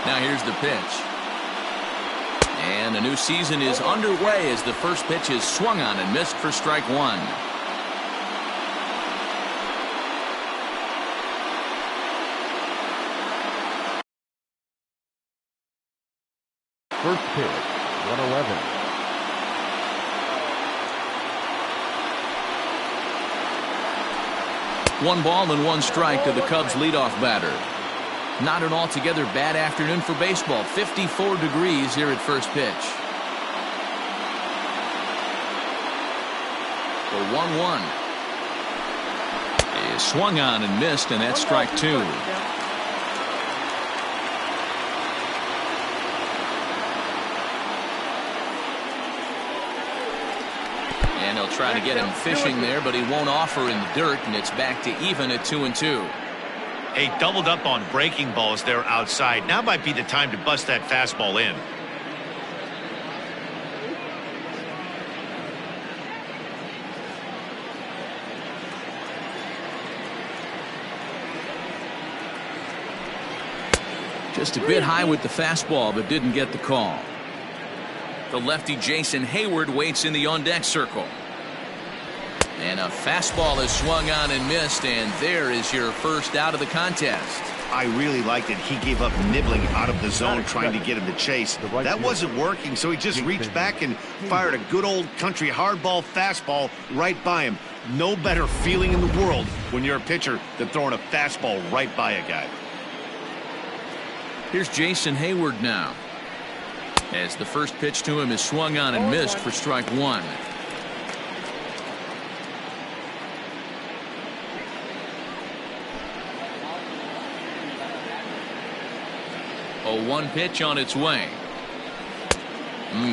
Now here's the pitch. And a new season is underway as the first pitch is swung on and missed for strike one. First pitch, 111. One ball and one strike to the Cubs leadoff batter. Not an altogether bad afternoon for baseball. 54 degrees here at first pitch. The 1-1 is swung on and missed, and that's strike two. And he'll try to get him fishing there, but he won't offer in the dirt, and it's back to even at 2-2. Hey, doubled up on breaking balls there outside. Now might be the time to bust that fastball in. Just a bit high with the fastball, but didn't get the call. The lefty Jason Hayward waits in the on-deck circle. And a fastball is swung on and missed, and there is your first out of the contest. I really liked it. He gave up nibbling out of the zone trying to get him to chase. That wasn't working, so he just reached back and fired a good old country hardball fastball right by him. No better feeling in the world when you're a pitcher than throwing a fastball right by a guy. Here's Jason Hayward now, as the first pitch to him is swung on and missed for strike one. A 1 pitch on its way.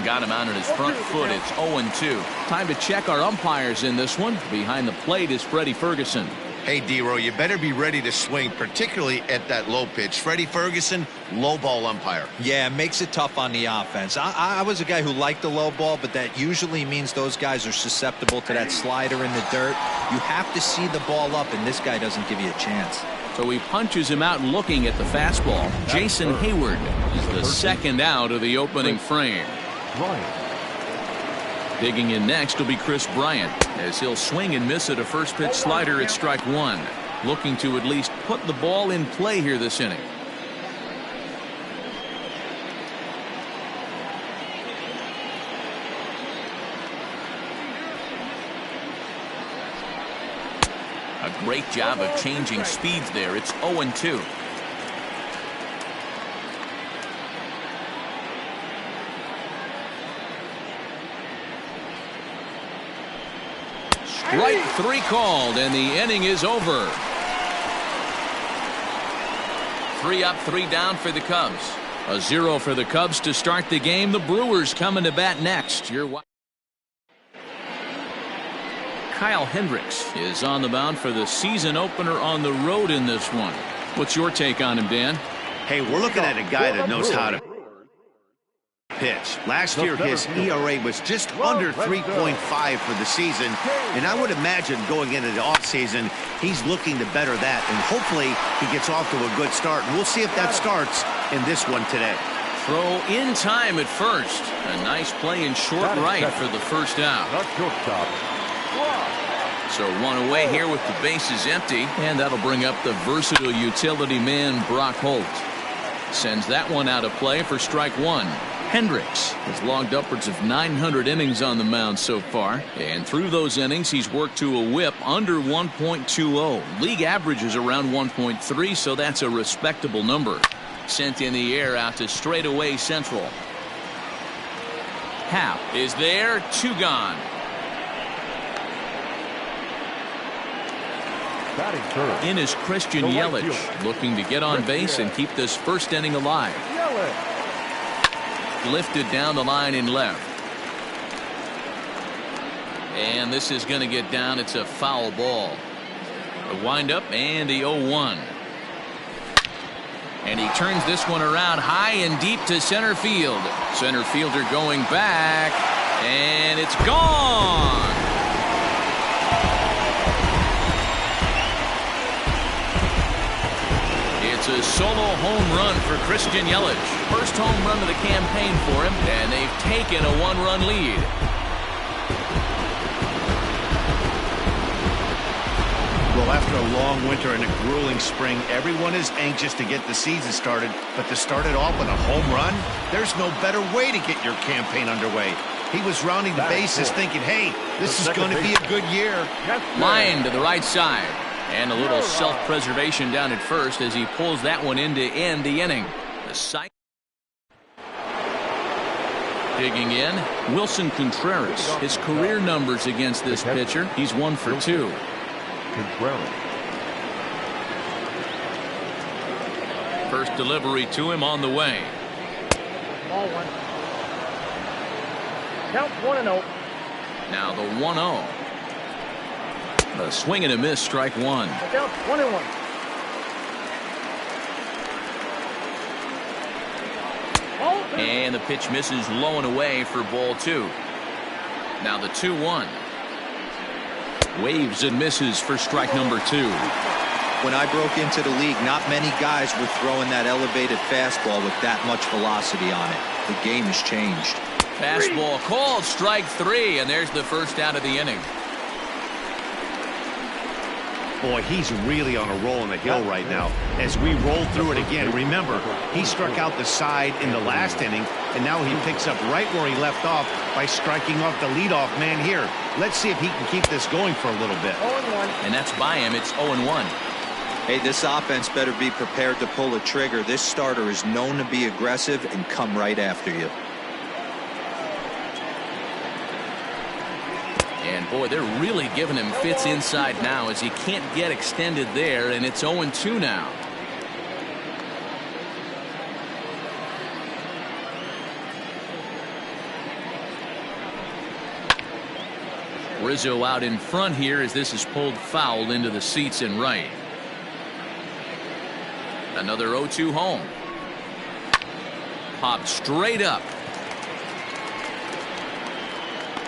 Got him out on his front foot. It's 0-2. Time to check our umpires in this one. Behind the plate is Freddie Ferguson. Hey, D-Row, you better be ready to swing, particularly at that low pitch. Freddie Ferguson, low ball umpire. Yeah, makes it tough on the offense. I was a guy who liked the low ball, but that usually means those guys are susceptible to that slider in the dirt. You have to see the ball up, and this guy doesn't give you a chance. So he punches him out looking at the fastball. Jason Hayward is the second out of the opening frame. Digging in next will be Chris Bryant, as he'll swing and miss at a first pitch slider at strike one. Looking to at least put the ball in play here this inning. A great job of changing speeds there. It's 0-2. Strike three called, and the inning is over. 3 up, 3 down for the Cubs. A 0 for the Cubs to start the game. The Brewers coming to bat next. Kyle Hendricks is on the mound for the season opener on the road in this one. What's your take on him, Dan? Hey, we're looking at a guy that knows how to pitch. Last year, his ERA was just under 3.5 for the season, and I would imagine going into the offseason, he's looking to better that, and hopefully he gets off to a good start. And we'll see if that starts in this one today. Throw in time at first. A nice play in short right for the first out. So 1 away here with the bases empty, and that'll bring up the versatile utility man Brock Holt. Sends that one out of play for strike one. Hendricks has logged upwards of 900 innings on the mound so far, and through those innings he's worked to a whip under 1.20. League average is around 1.3, so that's a respectable number. Sent in the air out to straightaway central. Happ is there, 2 gone. In is Christian Yelich, looking to get on base and keep this first inning alive. Lifted down the line in left. And this is going to get down. It's a foul ball. The windup and the 0-1. And he turns this one around high and deep to center field. Center fielder going back, and it's gone. It's a solo home run for Christian Yelich. First home run of the campaign for him, and they've taken a one-run lead. Well, after a long winter and a grueling spring, everyone is anxious to get the season started. But to start it off with a home run, there's no better way to get your campaign underway. He was rounding the bases thinking, hey, this is going to be a good year. Line to the right side. And a little self-preservation down at first as he pulls that one in to end the inning. Digging in, Wilson Contreras. His career numbers against this pitcher, he's 1 for 2. First delivery to him on the way. Ball one. Count 1-0. Now the 1-0. A swing and a miss, strike one. Count 1-1. And the pitch misses low and away for ball 2. Now the 2-1. Waves and misses for strike number 2. When I broke into the league, not many guys were throwing that elevated fastball with that much velocity on it. The game has changed. Fastball called, strike 3, and there's the first out of the inning. Boy, he's really on a roll on the hill right now. As we roll through it again, remember, he struck out the side in the last inning, and now he picks up right where he left off by striking off the leadoff man here. Let's see if he can keep this going for a little bit. 0-1. And that's by him. It's 0-1. Hey, this offense better be prepared to pull a trigger. This starter is known to be aggressive and come right after you. And boy, they're really giving him fits inside now as he can't get extended there, and it's 0-2 now. Rizzo out in front here as this is pulled foul into the seats in right. Another 0-2 home. Popped straight up.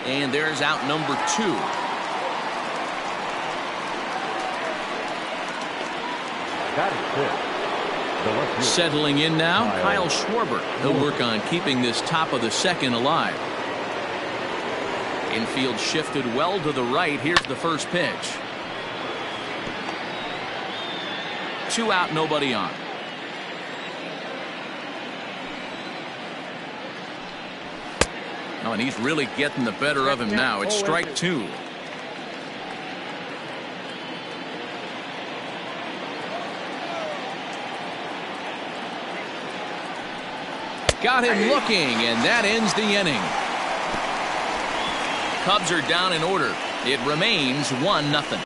And there's out number 2. Settling in now, Kyle Schwarber. He'll work on keeping this top of the second alive. Infield shifted well to the right. Here's the first pitch. 2 out, nobody on. Oh, and he's really getting the better of him now. It's strike 2. Got him looking, and that ends the inning. Cubs are down in order. It remains 1-0.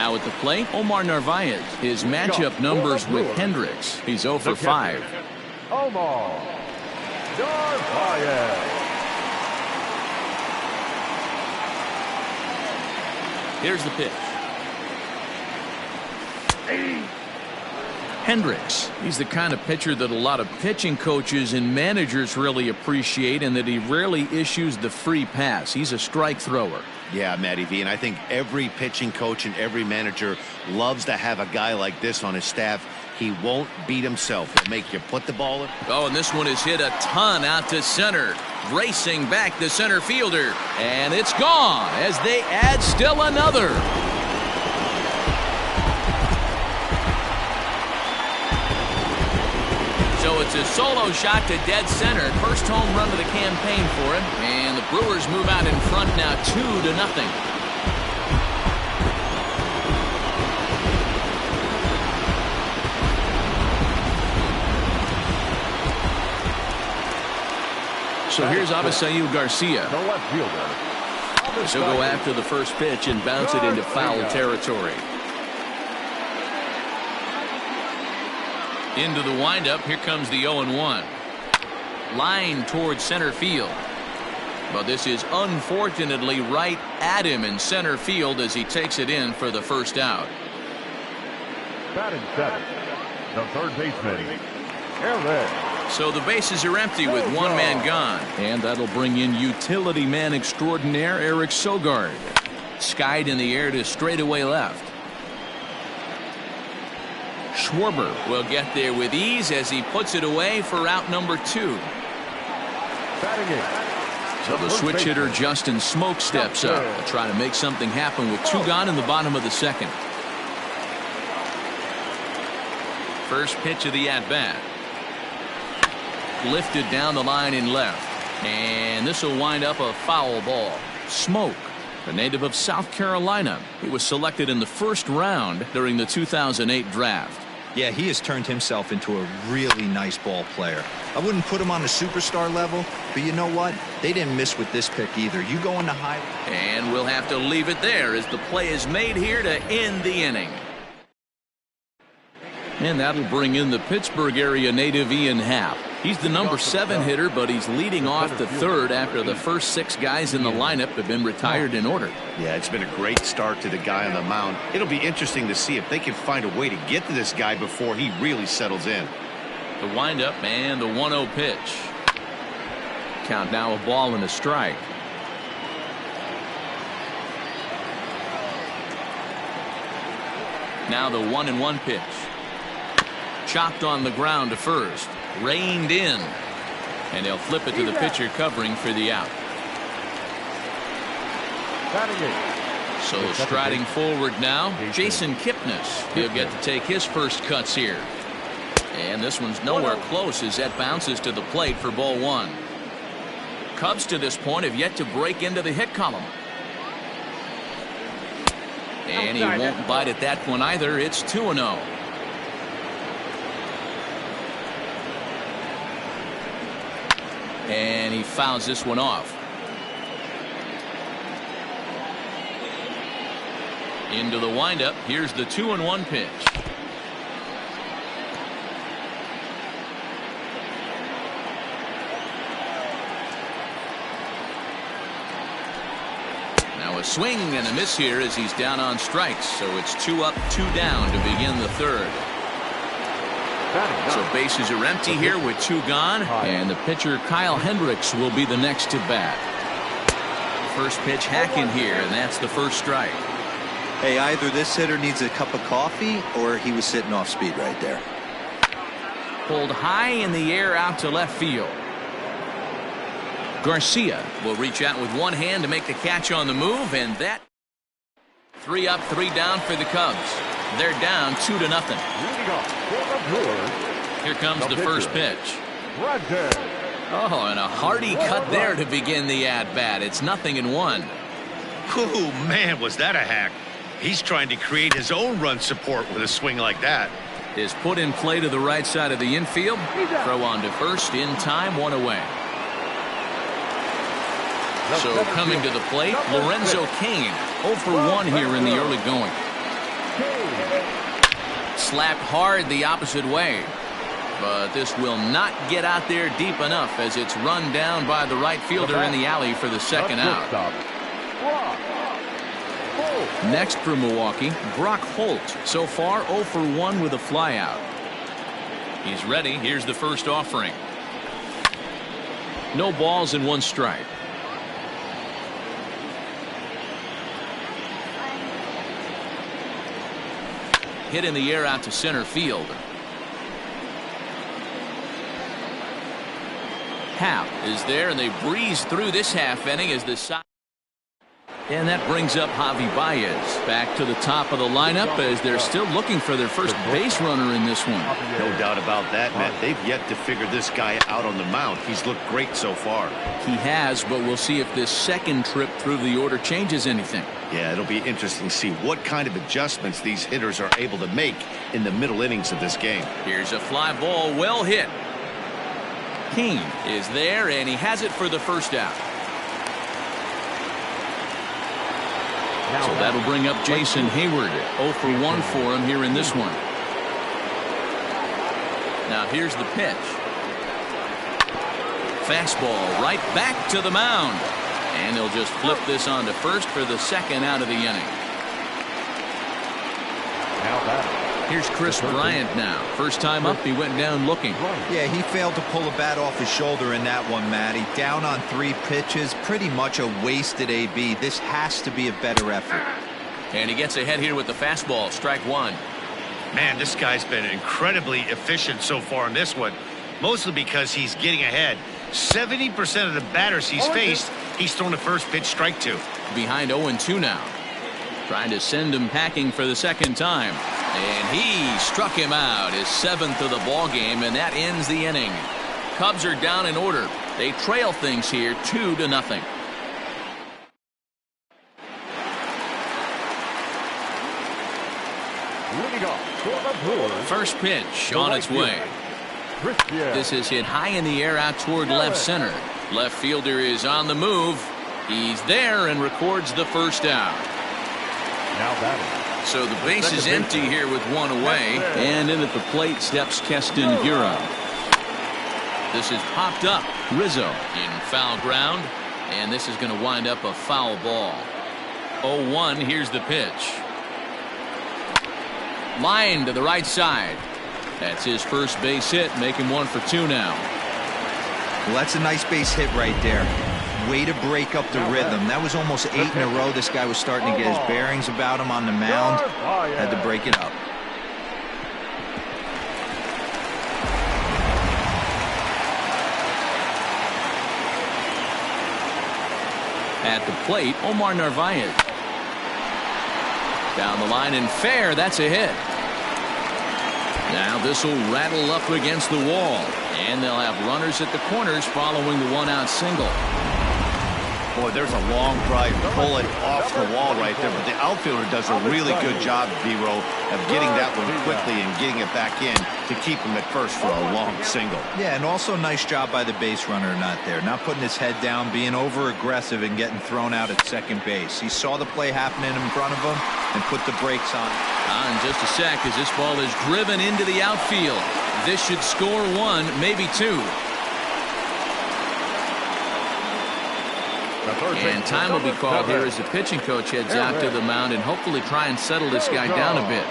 Now at the plate, Omar Narvaez. His matchup numbers with Hendricks. He's 0 for 5. Omar Narvaez. Here's the pitch. Hendricks. He's the kind of pitcher that a lot of pitching coaches and managers really appreciate, and that he rarely issues the free pass. He's a strike thrower. Yeah, Matty V, and I think every pitching coach and every manager loves to have a guy like this on his staff. He won't beat himself. He'll make you put the ball in. Oh, and this one is hit a ton out to center. Racing back the center fielder. And it's gone as they add still another. So it's a solo shot to dead center. First home run of the campaign for him. And the Brewers move out in front now 2-0. So here's Avisail Garcia. The left fielder. He'll go after the first pitch and bounce it into foul territory. Into the windup. Here comes the 0-1. Line towards center field. But this is unfortunately right at him in center field as he takes it in for the first out. Batting seventh, the third baseman, Eric. So the bases are empty with one man gone. And that'll bring in utility man extraordinaire Eric Sogard. Skied in the air to straightaway left. Schwarber will get there with ease as he puts it away for out number 2. So the switch hitter Justin Smoke steps up to try to make something happen with 2 gone in the bottom of the second. First pitch of the at-bat. Lifted down the line in left. And this will wind up a foul ball. Smoke, a native of South Carolina. He was selected in the first round during the 2008 draft. Yeah, he has turned himself into a really nice ball player. I wouldn't put him on a superstar level, but you know what? They didn't miss with this pick either. You go into high. And we'll have to leave it there as the play is made here to end the inning. And that'll bring in the Pittsburgh area native Ian Happ. He's the number 7 hitter, but he's leading off the third after the first 6 guys in the lineup have been retired in order. Yeah, it's been a great start to the guy on the mound. It'll be interesting to see if they can find a way to get to this guy before he really settles in. The windup and the 1-0 pitch. Count now a ball and a strike. Now the 1-1 pitch. Chopped on the ground to first. Reined in. And they'll flip it to the pitcher covering for the out. So striding forward now, Jason Kipnis. He'll get to take his first cuts here. And this one's nowhere close as that bounces to the plate for ball 1. Cubs to this point have yet to break into the hit column. And he won't bite at that one either. It's 2-0. And he fouls this one off. Into the windup. Here's the 2-1 pitch. Now a swing and a miss here as he's down on strikes. So it's 2 up, 2 down to begin the third. So bases are empty here with 2 gone. And the pitcher Kyle Hendricks will be the next to bat. First pitch hacking here, and that's the first strike. Hey, either this hitter needs a cup of coffee or he was sitting off speed right there. Pulled high in the air out to left field. Garcia will reach out with one hand to make the catch on the move, and that 3 up, 3 down for the Cubs. They're down 2-0. Here comes the first pitch. Oh, and a hearty cut there to begin the at-bat. It's 0-1. Ooh, man, was that a hack. He's trying to create his own run support with a swing like that. Is put in play to the right side of the infield. Throw on to first in time, 1 away. So coming to the plate, Lorenzo Cain 0 for 1 here in the early going. Slapped hard the opposite way. But this will not get out there deep enough as it's run down by the right fielder in the alley for the second out. Next for Milwaukee, Brock Holt. So far 0 for 1 with a flyout. He's ready. Here's the first offering. No balls and 1 strike. Hit in the air out to center field. Happ is there, and they breeze through this half inning as the side. And that brings up Javi Baez back to the top of the lineup as they're still looking for their first base runner in this one. No doubt about that, Matt. They've yet to figure this guy out on the mound. He's looked great so far. He has, but we'll see if this second trip through the order changes anything. Yeah, it'll be interesting to see what kind of adjustments these hitters are able to make in the middle innings of this game. Here's a fly ball, well hit. King is there, and he has it for the first out. So that'll bring up Jason Hayward. 0 for 1 for him here in this one. Now here's the pitch. Fastball right back to the mound. And they'll just flip this on to first for the second out of the inning. Here's Chris Bryant now. First time up, he went down looking. Yeah, he failed to pull a bat off his shoulder in that one, Matty. Down on 3 pitches, pretty much a wasted AB. This has to be a better effort. And he gets ahead here with the fastball. Strike 1. Man, this guy's been incredibly efficient so far in this one, mostly because he's getting ahead. 70% of the batters he's faced, he's thrown the first pitch, strike 2. Behind 0-2 now. Trying to send him packing for the second time. And he struck him out, his 7th of the ball game, and that ends the inning. Cubs are down in order. They trail things here 2-0. First pitch on its way. This is hit high in the air out toward left center. Left fielder is on the move. He's there and records the first out. Now batting. So the base is empty here with 1 away, and in at the plate steps Keston Hiura. This is popped up. Rizzo in foul ground, and this is going to wind up a foul ball. 0-1. Here's the pitch. Line to the right side. That's his first base hit, making 1 for 2 now. Well, that's a nice base hit right there. Way to break up the rhythm. That was almost 8 in a row. This guy was starting to get his bearings about him on the mound. Had to break it up. At the plate, Omar Narvaez. Down the line and fair. That's a hit. Now this will rattle up against the wall. And they'll have runners at the corners following the 1-out single. Boy, there's a long drive bullet off the wall right there, but the outfielder does a really good job, Vero, of getting that one quickly and getting it back in to keep him at first for a long single. Yeah, and also nice job by the base runner not there. Not putting his head down, being over-aggressive and getting thrown out at second base. He saw the play happening in front of him and put the brakes on. In just a sec as this ball is driven into the outfield. This should score 1, maybe 2. And time will be called here as the pitching coach heads out to the mound and hopefully try and settle this guy down a bit.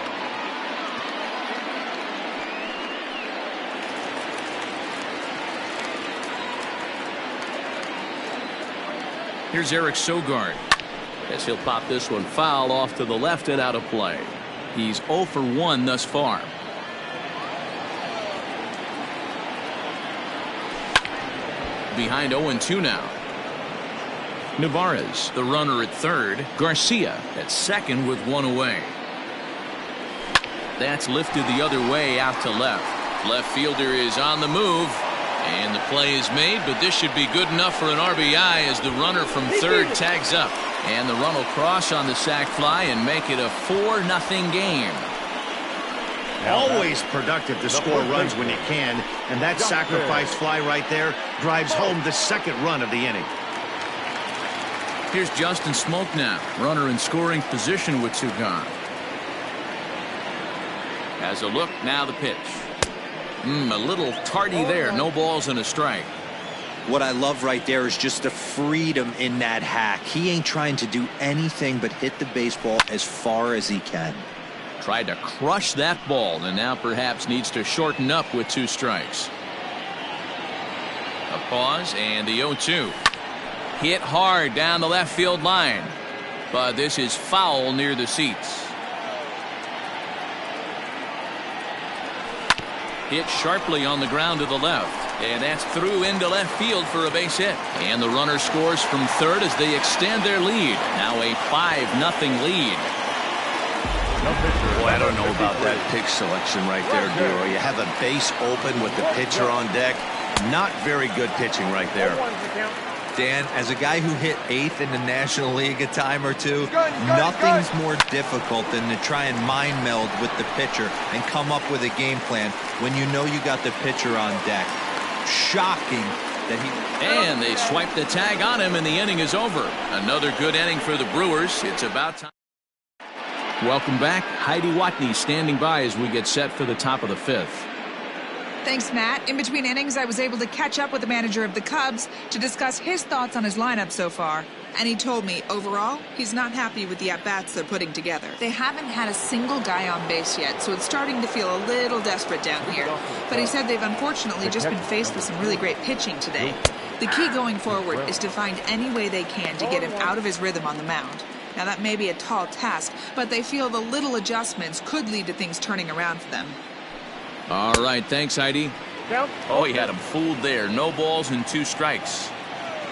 Here's Eric Sogard as he'll pop this one foul off to the left and out of play. He's 0 for 1 thus far. Behind 0-2 now. Navarez, the runner at third. Garcia at second with 1 away. That's lifted the other way out to left. Left fielder is on the move. And the play is made, but this should be good enough for an RBI as the runner from third tags up. And the run will cross on the sac fly and make it a 4-0 game. Always productive to score runs when you can, and that sacrifice fly right there drives home the second run of the inning. Here's Justin Smoke now, runner in scoring position with 2 gone. Has a look, now the pitch. A little tardy there. No balls and a strike. What I love right there is just the freedom in that hack. He ain't trying to do anything but hit the baseball as far as he can. Tried to crush that ball and now perhaps needs to shorten up with 2 strikes. A pause and the 0-2. Hit hard down the left field line, but this is foul near the seats. Hit sharply on the ground to the left, and that's through into left field for a base hit. And the runner scores from third as they extend their lead. Now a 5-0 lead. Boy, I don't know about that pitch selection right there, Dero. You have a base open with the pitcher on deck. Not very good pitching right there. Dan, as a guy who hit 8th in the National League a time or two, nothing's more difficult than to try and mind meld with the pitcher and come up with a game plan when you know you got the pitcher on deck. Shocking that he... And they swipe the tag on him, and the inning is over. Another good inning for the Brewers. It's about time. Welcome back. Heidi Watney standing by as we get set for the top of the 5th. Thanks, Matt. In between innings, I was able to catch up with the manager of the Cubs to discuss his thoughts on his lineup so far. And he told me, overall, he's not happy with the at-bats they're putting together. They haven't had a single guy on base yet, so it's starting to feel a little desperate down here. But he said they've unfortunately just been faced with some really great pitching today. The key going forward is to find any way they can to get him out of his rhythm on the mound. Now, that may be a tall task, but they feel the little adjustments could lead to things turning around for them. All right, thanks, Heidi. Oh, he had him fooled there. No balls and 2 strikes.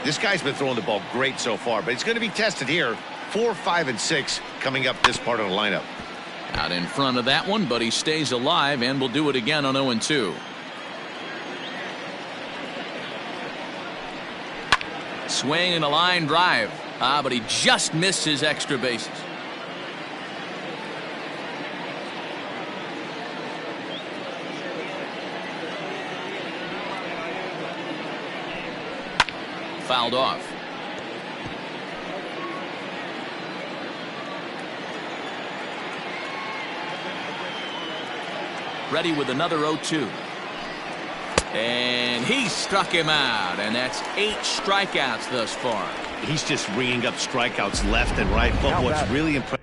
This guy's been throwing the ball great so far, but he's going to be tested here. 4, 5, and 6 coming up this part of the lineup. Out in front of that one, but he stays alive and will do it again on 0-2. Swing and a line drive. But he just missed his extra bases. Fouled off. Ready with another 0-2. And he struck him out, and that's 8 strikeouts thus far. He's just ringing up strikeouts left and right. But what's really impressive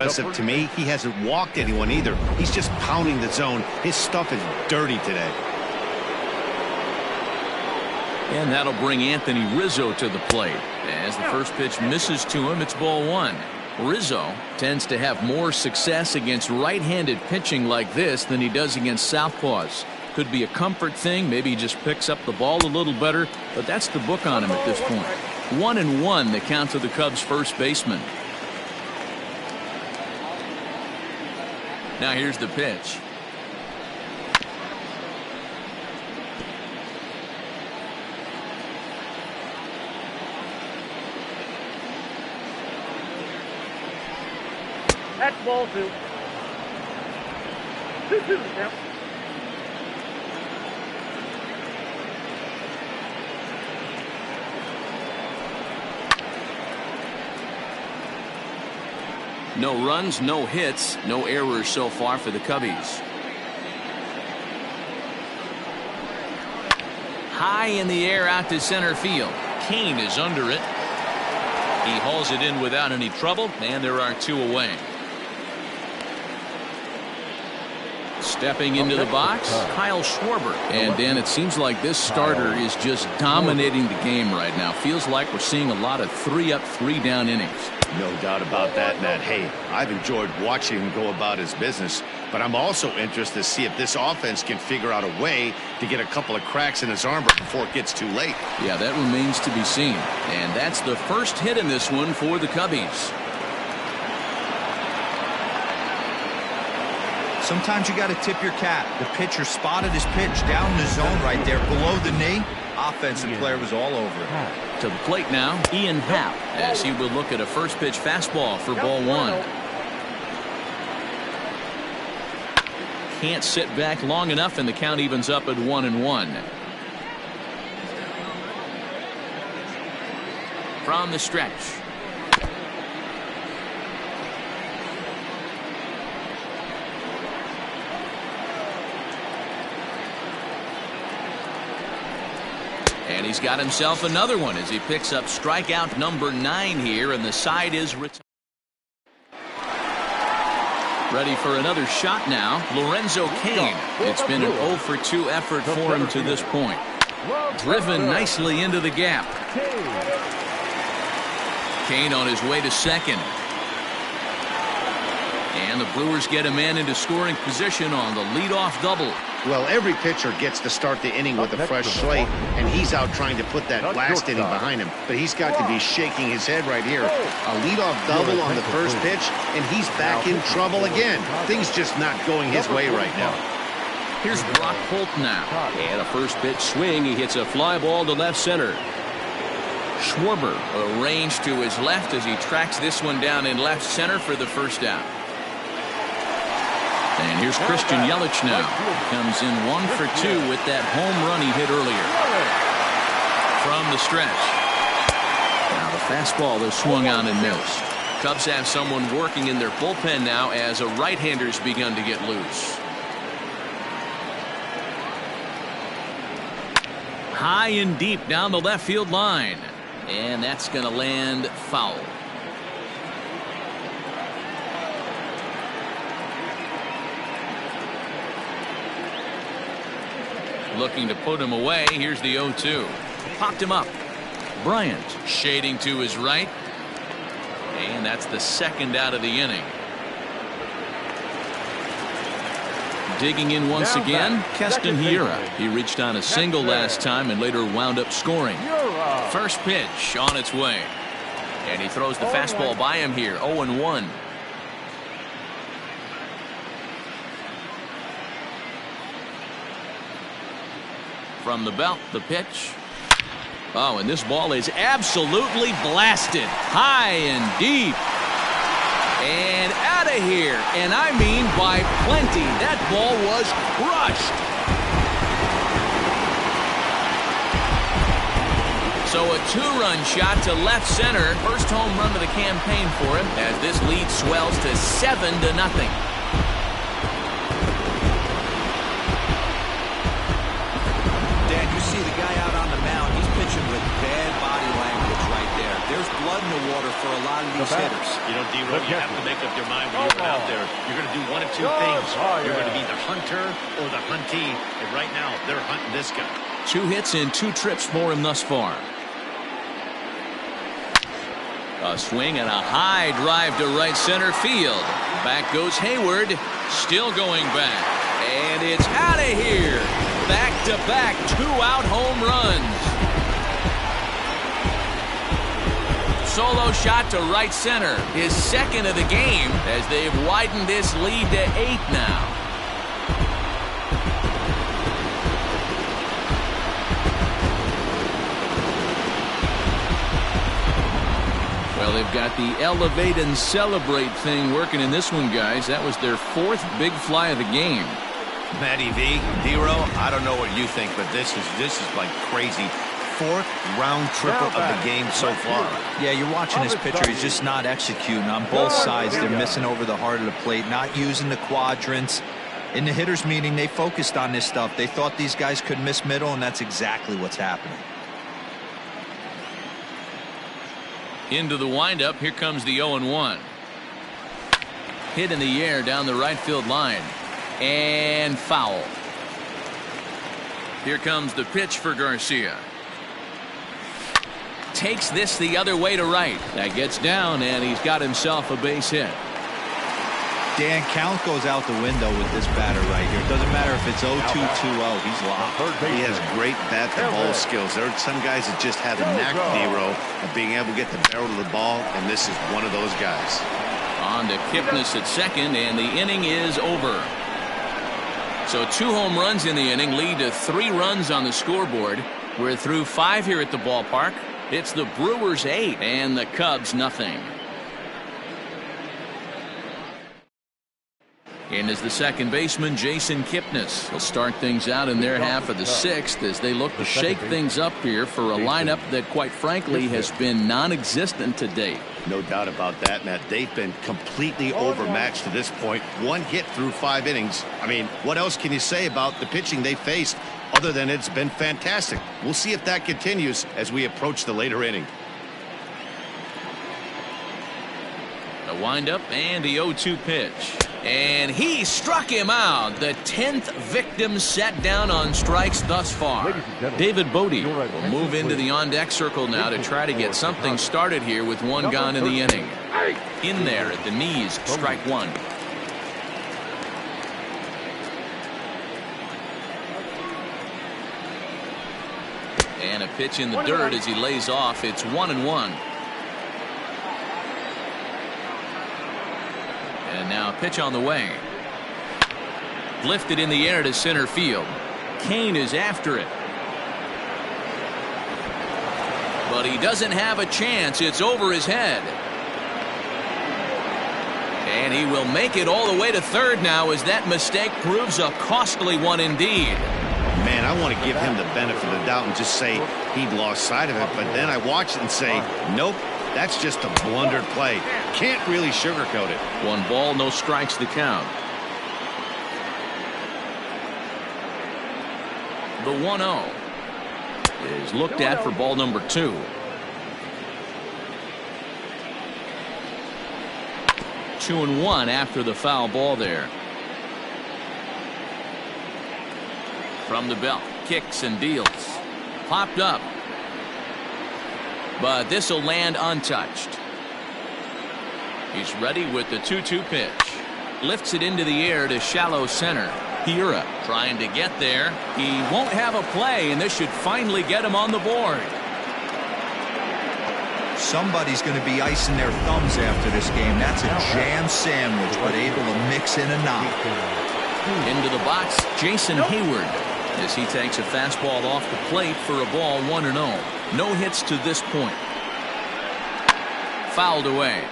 Impressive to me. He hasn't walked anyone either. He's just pounding the zone. His stuff is dirty today. And that'll bring Anthony Rizzo to the plate. As the first pitch misses to him, it's ball one. Rizzo tends to have more success against right-handed pitching like this than he does against southpaws. Could be a comfort thing. Maybe he just picks up the ball a little better, but that's the book on him at this point. 1-1 the count to the Cubs first baseman. Now here's the pitch. That's ball two. 2-2 now. No runs, no hits, no errors so far for the Cubbies. High in the air out to center field. Kane is under it. He hauls it in without any trouble, and there are two away. Stepping into the box, Kyle Schwarber. And Dan, it seems like this starter is just dominating the game right now. Feels like we're seeing a lot of 3-up, 3-down innings. No doubt about that, Matt. Hey, I've enjoyed watching him go about his business, but I'm also interested to see if this offense can figure out a way to get a couple of cracks in his armor before it gets too late. Yeah, that remains to be seen. And that's the first hit in this one for the Cubbies. Sometimes you got to tip your cap. The pitcher spotted his pitch down the zone right there below the knee. Offensive player was all over it. To the plate now, Ian Happ, as he will look at a first pitch fastball for ball one. Can't sit back long enough, and the count evens up at 1-1. From the stretch. And he's got himself another one as he picks up strikeout number 9 here, and the side is retired. Ready for another shot now, Lorenzo Cain. It's been an 0 for 2 effort for him to this point. Driven nicely into the gap. Cain on his way to second. And the Brewers get a man into scoring position on the leadoff double. Well, every pitcher gets to start the inning with a fresh slate, and he's out trying to put that last inning behind him. But he's got to be shaking his head right here. A leadoff double on the first pitch, and he's back in trouble again. Things just not going his way right now. Here's Brock Holt now. And a first pitch swing. He hits a fly ball to left center. Schwarber arranged to his left as he tracks this one down in left center for the first out. And here's Christian Yelich now. Comes in 1 for 2 with that home run he hit earlier. From the stretch. Now the fastball is swung on and missed. Cubs have someone working in their bullpen now as a right-hander's begun to get loose. High and deep down the left field line. And that's going to land foul. Looking to put him away. Here's the 0-2. Popped him up. Bryant shading to his right. And that's the second out of the inning. Digging in once again, Keston Hiura. He reached on a single last time and later wound up scoring. First pitch on its way. And he throws the fastball by him here. 0-1. From the belt, the pitch. Oh, and this ball is absolutely blasted. High and deep. And out of here. And I mean by plenty. That ball was crushed. So a 2-run shot to left center. First home run of the campaign for him as this lead swells to 7-0. See the guy out on the mound. He's pitching with bad body language right there. There's blood in the water for for a lot of these hitters. You know, D-Roy, you have to make up your mind when you're out there. You're going to do one of two things. You're going to be the hunter or the huntee. And right now, they're hunting this guy. 2 hits and 2 trips for him thus far. A swing and a high drive to right center field. Back goes Hayward. Still going back. And it's out of here. Back-to-back 2-out home runs. Solo shot to right center. His second of the game as they've widened this lead to 8 now. Well, they've got the elevate and celebrate thing working in this one, guys. That was their 4th big fly of the game. Matty V, D-Row, I don't know what you think, but this is like crazy. 4th round triple of the game so far. Yeah, you're watching this pitcher. He's just not executing on both sides. They're missing over the heart of the plate, not using the quadrants. In the hitters meeting, they focused on this stuff. They thought these guys could miss middle, and that's exactly what's happening. Into the windup. Here comes the 0-1. Hit in the air down the right field line. And foul. Here comes the pitch for Garcia. Takes this the other way to right. That gets down, and he's got himself a base hit. Dan, count goes out the window with this batter right here. It doesn't matter if it's 0-2, 2-0. He's locked. He has great bat-to-ball skills. There are some guys that just have a knack, D-Row, of being able to get the barrel of the ball, and this is one of those guys. On to Kipnis at second, and the inning is over. So 2 home runs in the inning lead to 3 runs on the scoreboard. We're through 5 here at the ballpark. It's the Brewers 8 and the Cubs nothing. In is the second baseman, Jason Kipnis. He'll start things out in their half of the 6th as they look to shake things up here for a lineup that, quite frankly, has been non-existent to date. No doubt about that, Matt. They've been completely overmatched to this point. 1 hit through 5 innings. I mean, what else can you say about the pitching they faced other than it's been fantastic? We'll see if that continues as we approach the later inning. A windup and the 0-2 pitch. And he struck him out. The 10th victim set down on strikes thus far. David Bodie will move into the on-deck circle now to try to get something started here with 1 gone in the inning. In there at the knees, strike 1. And a pitch in the dirt as he lays off. It's 1-1. And now a pitch on the way. Lifted in the air to center field. Kane is after it. But he doesn't have a chance. It's over his head. And he will make it all the way to third now as that mistake proves a costly one indeed. Man, I want to give him the benefit of the doubt and just say he lost sight of it. But then I watch it and say, nope, that's just a blundered play. Can't really sugarcoat it. 1 ball, no strikes the count. The 1-0 is looked at for ball number 2. Two and 1 after the foul ball there. From the belt, kicks and deals. Popped up. But this will land untouched. He's ready with the 2-2 pitch. Lifts it into the air to shallow center. Hira trying to get there. He won't have a play, and this should finally get him on the board. Somebody's going to be icing their thumbs after this game. That's a jam sandwich, but able to mix in a knock. Into the box, Jason Hayward, as he takes a fastball off the plate for a ball 1-0. No hits to this point. Fouled away.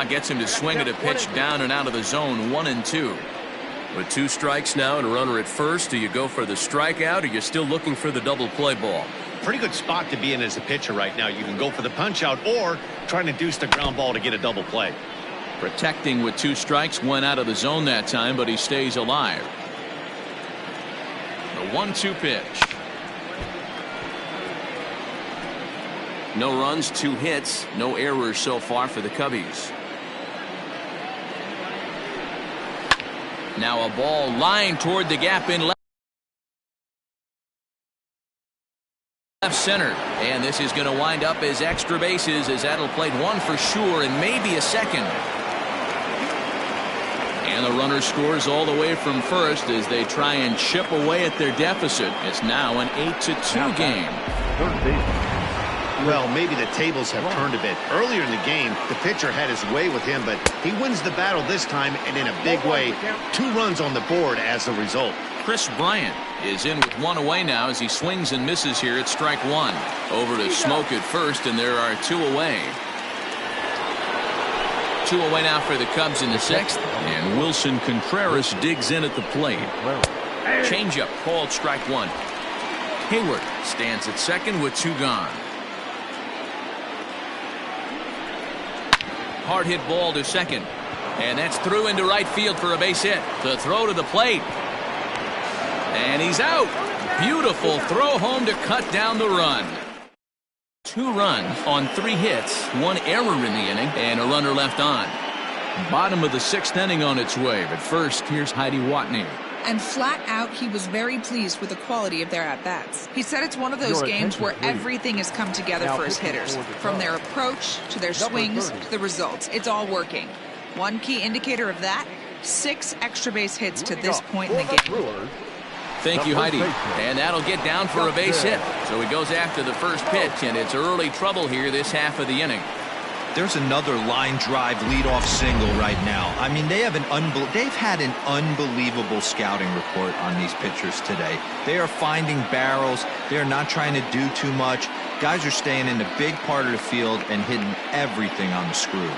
Gets him to swing at a pitch down and out of the zone. 1-2. With 2 strikes now and a runner at first, do you go for the strikeout or you're still looking for the double play ball? Pretty good spot to be in as a pitcher right now. You can go for the punch out or try to deuce the ground ball to get a double play. Protecting with 2 strikes, 1 out of the zone that time, but he stays alive. The 1-2 pitch. No runs, 2 hits, no errors so far for the Cubbies. Now a ball lined toward the gap in left center. And this is going to wind up as extra bases, as that'll play one for sure and maybe a second. And the runner scores all the way from first as they try and chip away at their deficit. It's now an 8-2 game. Well, maybe the tables have turned a bit. Earlier in the game, the pitcher had his way with him, but he wins the battle this time, and in a big way. 2 runs on the board as a result. Chris Bryant is in with 1 away now as he swings and misses here at strike 1. Over to Smoke at first, and there are 2 away. 2 away now for the Cubs in the 6th, and Wilson Contreras digs in at the plate. Changeup called strike 1. Hayward stands at second with 2 gone. Hard hit ball to second, and that's through into right field for a base hit. The throw to the plate, and he's out. Beautiful throw home to cut down the run. 2 runs on 3 hits, 1 error in the inning, and a runner left on. Bottom of the 6th inning on its way, but first here's Heidi Watney. And flat out, he was very pleased with the quality of their at-bats. He said it's one of those games where everything has come together for his hitters. From their approach, to their swings, to the results. It's all working. One key indicator of that, 6 extra base hits to this point in the game. Thank you, Heidi. And that'll get down for a base hit. So he goes after the first pitch, and it's early trouble here this half of the inning. There's another line drive leadoff single right now. I mean, they've had an unbelievable scouting report on these pitchers today. They are finding barrels. They're not trying to do too much. Guys are staying in the big part of the field and hitting everything on the screws.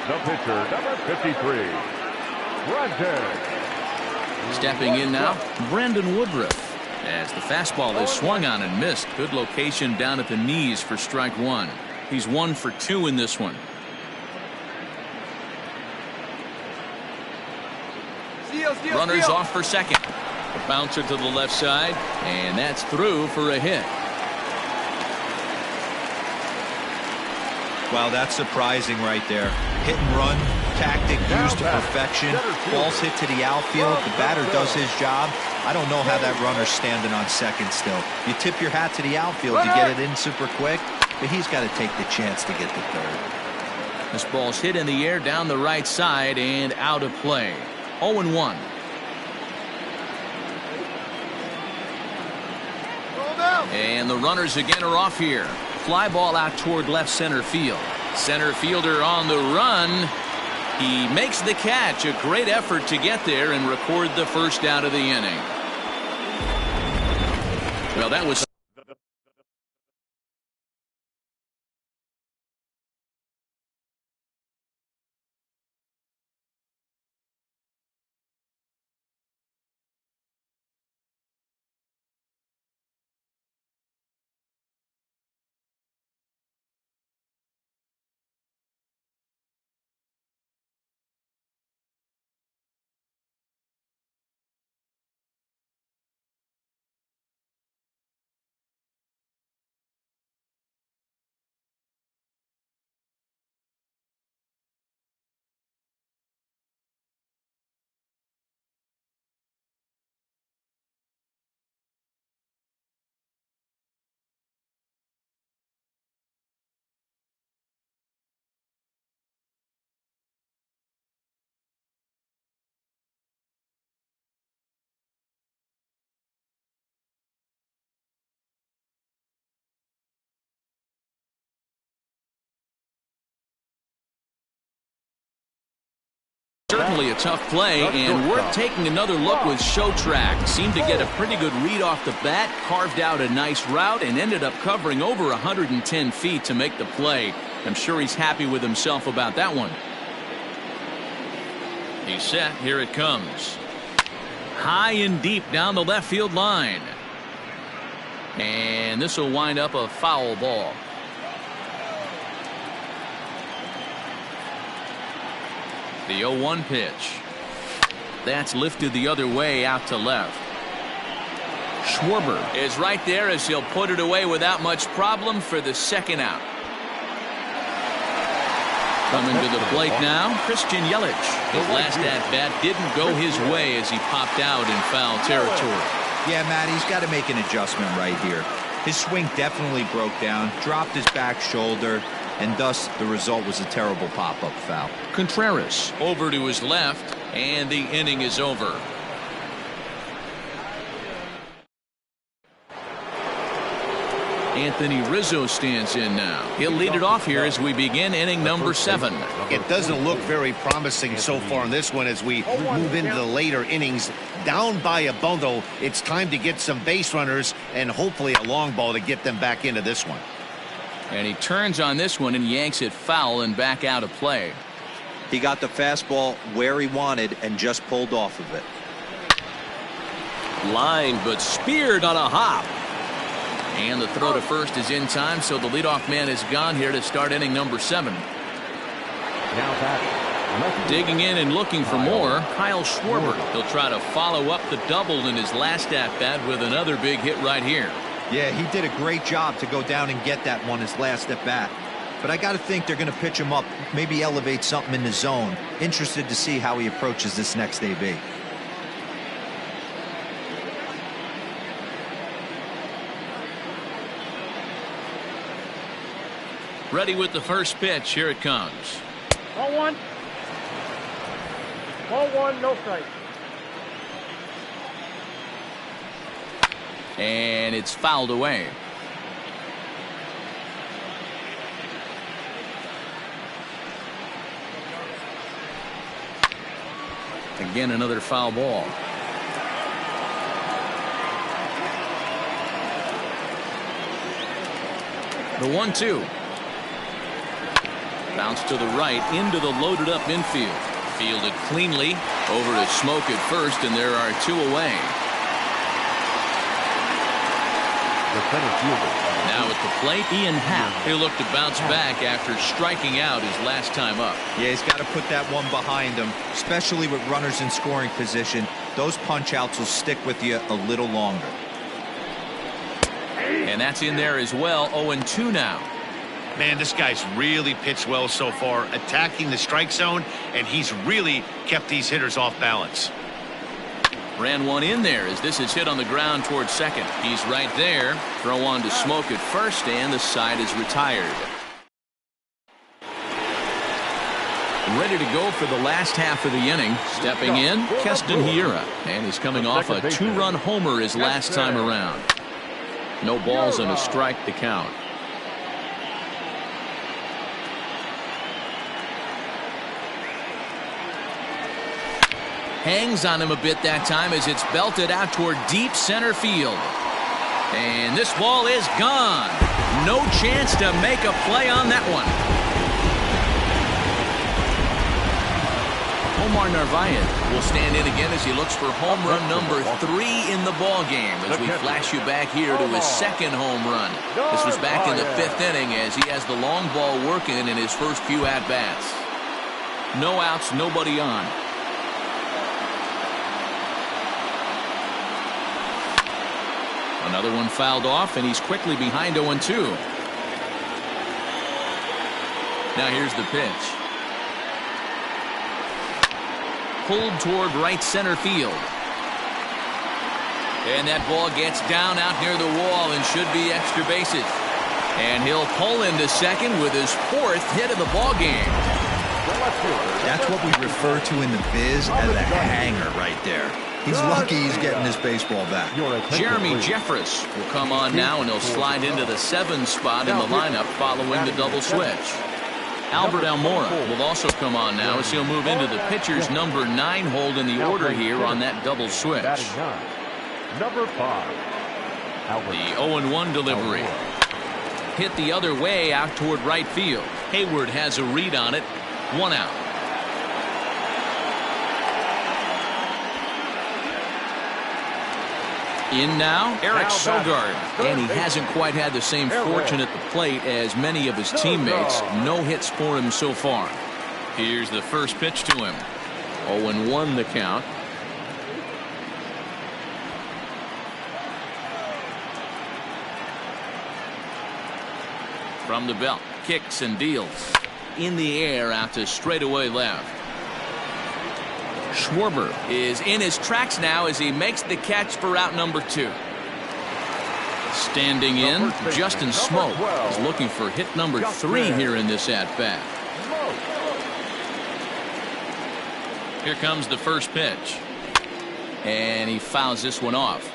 The pitcher, number 53, Brandon. Stepping in now, Brandon Woodruff, as the fastball is swung on and missed. Good location down at the knees for strike 1. He's 1 for 2 in this one. Runners off for second. The bouncer to the left side, and that's through for a hit. Wow, that's surprising right there. Hit and run tactic used to perfection. Balls hit to the outfield. The batter does his job. I don't know how that runner's standing on second still. You tip your hat to the outfield, you get it in super quick, but he's got to take the chance to get to third. This ball's hit in the air down the right side and out of play. 0-1. And the runners again are off here. Fly ball out toward left center field. Center fielder on the run. He makes the catch. A great effort to get there and record the first out of the inning. Well, that was certainly a tough play, and worth taking another look with Show Track. Seemed to get a pretty good read off the bat, carved out a nice route, and ended up covering over 110 feet to make the play. I'm sure he's happy with himself about that one. He's set. Here it comes. High and deep down the left field line. And this will wind up a foul ball. The 0-1 pitch. That's lifted the other way out to left. Schwarber is right there as he'll put it away without much problem for the second out. Coming to the plate now, Christian Yelich. His last at-bat didn't go his way as he popped out in foul territory. Yeah, Matt, he's got to make an adjustment right here. His swing definitely broke down, dropped his back shoulder, and thus the result was a terrible pop-up foul. Contreras over to his left, and the inning is over. Anthony Rizzo stands in now. He'll lead it off here as we begin inning number 7. It doesn't look very promising so far in this one as we move into the later innings. Down by a bundle, it's time to get some base runners and hopefully a long ball to get them back into this one. And he turns on this one and yanks it foul and back out of play. He got the fastball where he wanted and just pulled off of it. Line, but speared on a hop. And the throw to first is in time, so the leadoff man is gone here to start inning number 7. Digging in and looking for more, Kyle Schwarber. He'll try to follow up the double in his last at-bat with another big hit right here. Yeah, he did a great job to go down and get that one his last at-bat. But I got to think they're going to pitch him up, maybe elevate something in the zone. Interested to see how he approaches this next AB. Ready with the first pitch. Here it comes. 0-1. 0-1, no strike. And it's fouled away. Again, another foul ball. The 1-2. Bounce to the right into the loaded up infield. Fielded cleanly over to Smoke at first, and there are 2 away. Now at the plate, Ian Happ. He'll look to bounce back after striking out his last time up. Yeah, he's got to put that one behind him, especially with runners in scoring position. Those punch outs will stick with you a little longer. And that's in there as well. 0-2 now. Man, this guy's really pitched well so far, attacking the strike zone, and he's really kept these hitters off balance. Ran one in there as this is hit on the ground towards second. He's right there. Throw on to Smoke at first, and the side is retired. Ready to go for the last half of the inning. Stepping in, Keston Hiura, and he's coming off a 2-run homer his last time around. No balls and a strike to count. Hangs on him a bit that time as it's belted out toward deep center field. And this ball is gone. No chance to make a play on that one. Omar Narvaez will stand in again as he looks for home run number 3 in the ball game as we flash you back here to his second home run. This was back in the 5th inning as he has the long ball working in his first few at-bats. No outs, nobody on. Another one fouled off, and he's quickly behind 0-2. Now here's the pitch. Pulled toward right center field. And that ball gets down out near the wall and should be extra bases. And he'll pull into second with his 4th hit of the ball game. That's what we refer to in the biz as a hanger right there. He's lucky he's getting this baseball back. Jeremy Jeffress will come on now, and he'll slide into the 7 spot in the lineup following the double switch. Albert Almora will also come on now as he'll move into the pitcher's number 9 hold in the order here on that double switch. Number 5. The 0-1 delivery. Hit the other way out toward right field. Hayward has a read on it. 1 out. In now, Eric Sogard, and he hasn't quite had the same fortune at the plate as many of his teammates. No hits for him so far. Here's the first pitch to him. 0-1 the count. From the belt, kicks and deals. In the air out to straightaway left. Schwarber is in his tracks now as he makes the catch for out number 2. Standing in, Justin Smoak is looking for hit number 3 here in this at-bat. Here comes the first pitch. And he fouls this one off.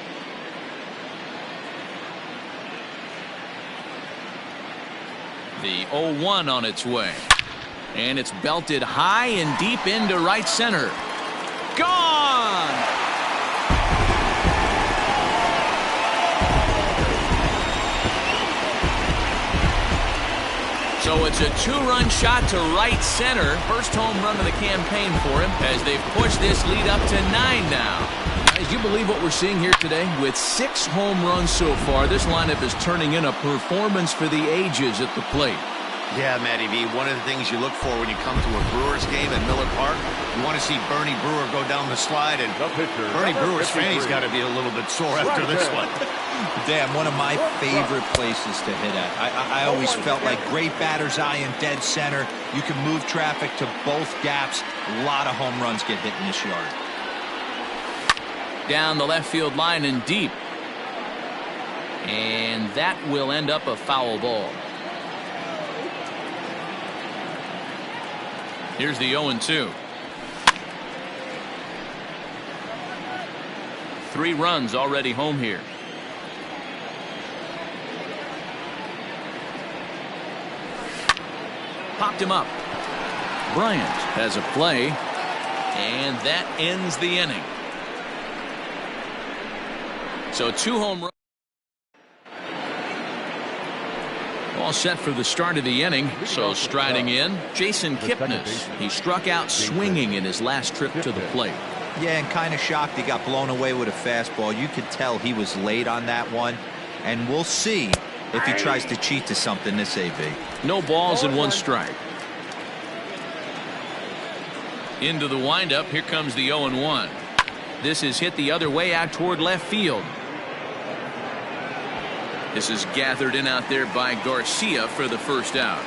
The 0-1 on its way. And it's belted high and deep into right center. Gone! So it's a 2-run shot to right center. First home run of the campaign for him as they've pushed this lead up to 9 now. Guys, you believe what we're seeing here today? With 6 home runs so far, this lineup is turning in a performance for the ages at the plate. Yeah, Matty V, one of the things you look for when you come to a Brewers game at Miller Park, you want to see Bernie Brewer go down the slide, and Bernie Brewer's fanny's got to be a little bit sore after this one. Damn, one of my favorite places to hit at. I always felt like great batter's eye in dead center. You can move traffic to both gaps. A lot of home runs get hit in this yard. Down the left field line and deep. And that will end up a foul ball. Here's the 0-2. 3 runs already home here. Popped him up. Bryant has a play. And that ends the inning. So 2 home runs. All set for the start of the inning. So striding in, Jason Kipnis. He struck out swinging in his last trip to the plate. Yeah, and kind of shocked he got blown away with a fastball. You could tell he was late on that one. And we'll see if he tries to cheat to something this AB. No balls and 1 strike. Into the windup. Here comes the 0-1. This is hit the other way out toward left field. This is gathered in out there by Garcia for the first out.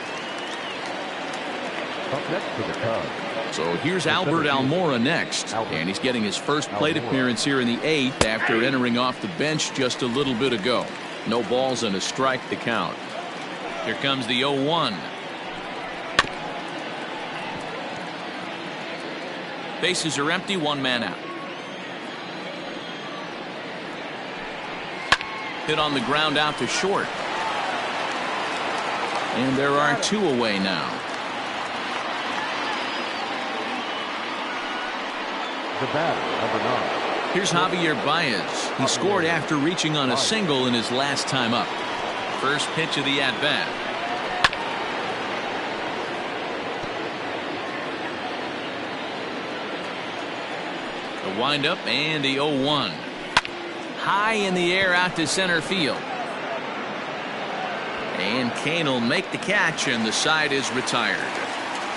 Up next for the Cubs. So here's Albert Almora next. And he's getting his first plate appearance here in the 8th after entering off the bench just a little bit ago. No balls and a strike to count. Here comes the 0-1. Bases are empty, 1 man out. Hit on the ground out to short. And there are 2 away now. The batter, number 9. Here's Javier Baez. He scored after reaching on a single in his last time up. First pitch of the at-bat. The windup and the 0-1. High in the air out to center field. And Kane will make the catch, and the side is retired.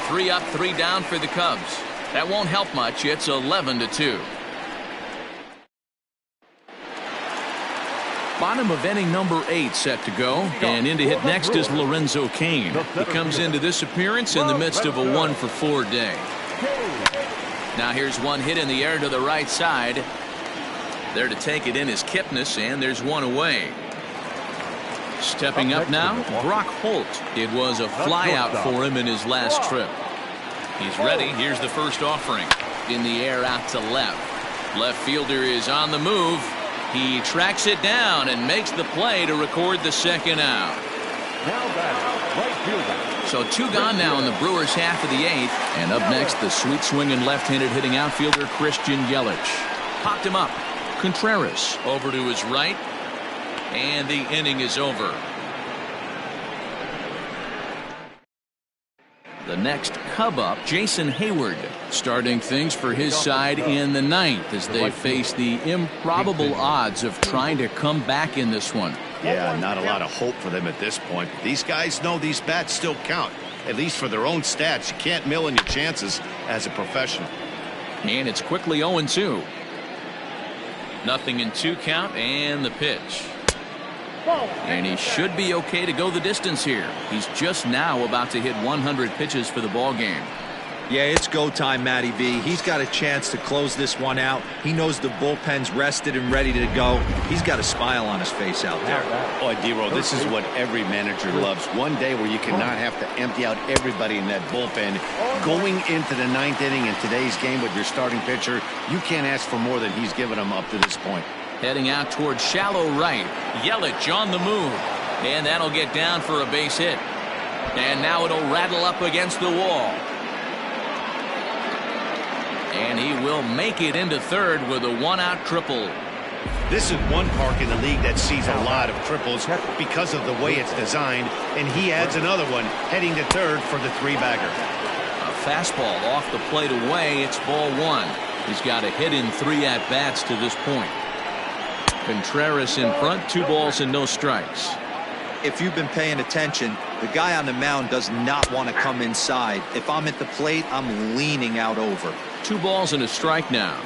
3 up, 3 down for the Cubs. That won't help much. It's 11-2. Bottom of inning number 8 set to go, and in to hit next is Lorenzo Cain. He comes into this appearance in the midst of a 1-for-4 day. Now here's one hit in the air to the right side. There to take it in is Kipnis, and there's 1 away. Stepping up now, Brock Holt. It was a flyout for him in his last trip. He's ready. Here's the first offering. In the air out to left. Left fielder is on the move. He tracks it down and makes the play to record the second out. Now batter, right fielder. So 2 gone now in the Brewers half of the 8th. And up next, the sweet swinging left-handed hitting outfielder Christian Yelich. Popped him up. Contreras over to his right, and the inning is over. The next Cub up, Jason Hayward, starting things for his side in the 9th as they face the improbable odds of trying to come back in this one. Yeah, not a lot of hope for them at this point. These guys know these bats still count, at least for their own stats. You can't mill in your chances as a professional. And it's quickly 0-2. Nothing in 2 count, and the pitch. And he should be okay to go the distance here. He's just now about to hit 100 pitches for the ball game. Yeah, it's go time, Matty B. He's got a chance to close this one out. He knows the bullpen's rested and ready to go. He's got a smile on his face out there. Boy, D-Row, this is what every manager loves. One day where you cannot have to empty out everybody in that bullpen. Going into the 9th inning in today's game with your starting pitcher, you can't ask for more than he's given them up to this point. Heading out towards shallow right. Yelich on the move. And that'll get down for a base hit. And now it'll rattle up against the wall. And he will make it into third with a 1-out triple. This is one park in the league that sees a lot of triples because of the way it's designed, and he adds another one heading to third for the 3-bagger. A fastball off the plate away. It's ball 1. He's got a hit in 3 at-bats to this point. Contreras in front, 2 balls and no strikes. If you've been paying attention, the guy on the mound does not want to come inside. If I'm at the plate, I'm leaning out over. 2 balls and a strike now.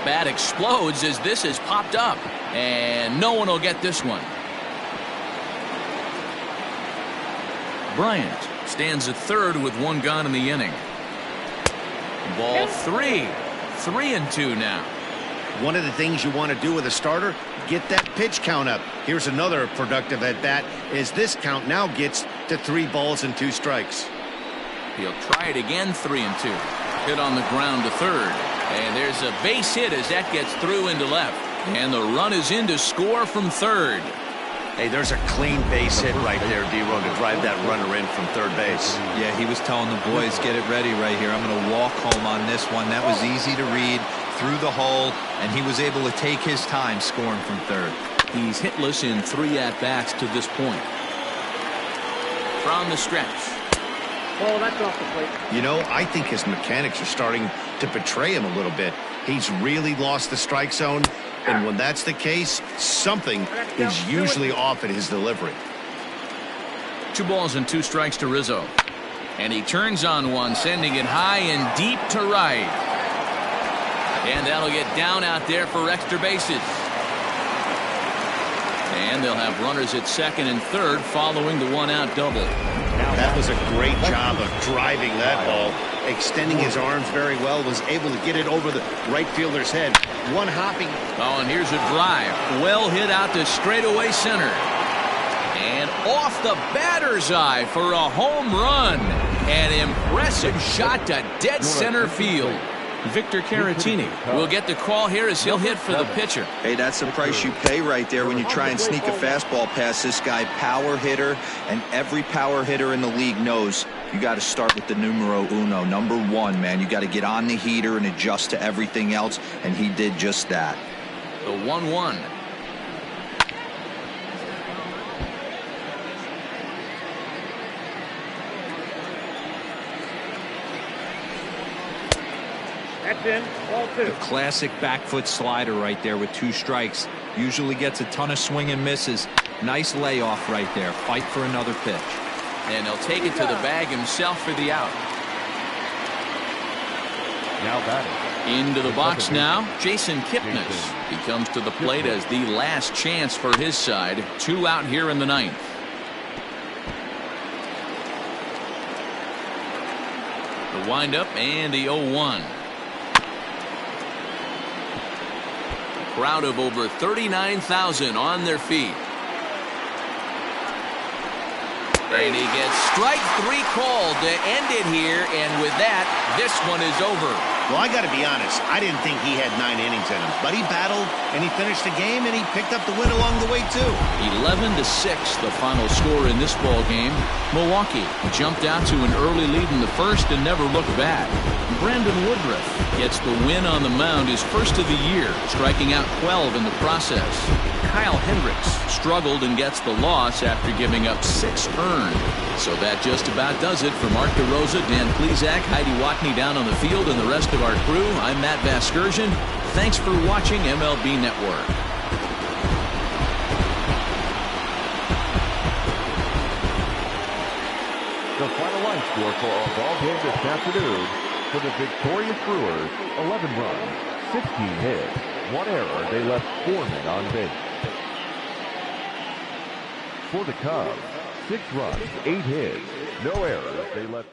Bat explodes as this has popped up, and no one will get this one. Bryant stands at third with 1 gone in the inning. Ball 3. 3-2 now. One of the things you want to do with a starter, get that pitch count up. Here's another productive at bat as this count now gets to 3 balls and 2 strikes. He'll try it again. 3-2. Hit on the ground to third, and there's a base hit as that gets through into left, and the run is in to score from third. Hey, there's a clean base hit right there, D-Row, to drive that runner in from third base. Yeah, he was telling the boys, get it ready right here. I'm going to walk home on this one. That was easy to read through the hole, and he was able to take his time scoring from third. He's hitless in 3 at-bats to this point. From the stretch. Oh, that's off the plate. You know, I think his mechanics are starting to betray him a little bit. He's really lost the strike zone, and when that's the case, something is usually off at his delivery. 2 balls and 2 strikes to Rizzo. And he turns on one, sending it high and deep to right. And that'll get down out there for extra bases. And they'll have runners at second and third following the 1-out double. That was a great job of driving that ball, extending his arms very well, was able to get it over the right fielder's head. One hopping. Oh, and here's a drive. Well hit out to straightaway center. And off the batter's eye for a home run. An impressive shot to dead center field. Victor Caratini will get the call here as he'll hit for the pitcher. Hey, that's the price you pay right there when you try and sneak a fastball past this guy. Power hitter, and every power hitter in the league knows you got to start with the numero uno, number 1, man. You got to get on the heater and adjust to everything else, and he did just that. The 1-1. That's in. Ball 2. The classic back foot slider right there with 2 strikes. Usually gets a ton of swing and misses. Nice layoff right there. Fight for another pitch. And he'll take it to the bag himself for the out. Now batting. Into the box now, Jason Kipnis. He comes to the plate as the last chance for his side. 2 out here in the 9th. The windup and the 0-1. Crowd of over 39,000 on their feet. And he gets strike 3 called to end it here, and with that, this one is over. Well, I got to be honest, I didn't think he had 9 innings in him, but he battled and he finished the game and he picked up the win along the way too. 11-6, the final score in this ball game. Milwaukee jumped out to an early lead in the first and never looked back. Brandon Woodruff gets the win on the mound, his first of the year, striking out 12 in the process. Kyle Hendricks struggled and gets the loss after giving up 6 earned. So that just about does it for Mark DeRosa, Dan Plesac, Heidi Watney down on the field, and the rest of our crew. I'm Matt Vasgersian. Thanks for watching MLB Network. the final line score for our ball game this afternoon. For the victorious Brewers, 11 runs, 16 hits, 1 error. They left 4 men on base. For the Cubs, 6 runs, 8 hits, no errors. They left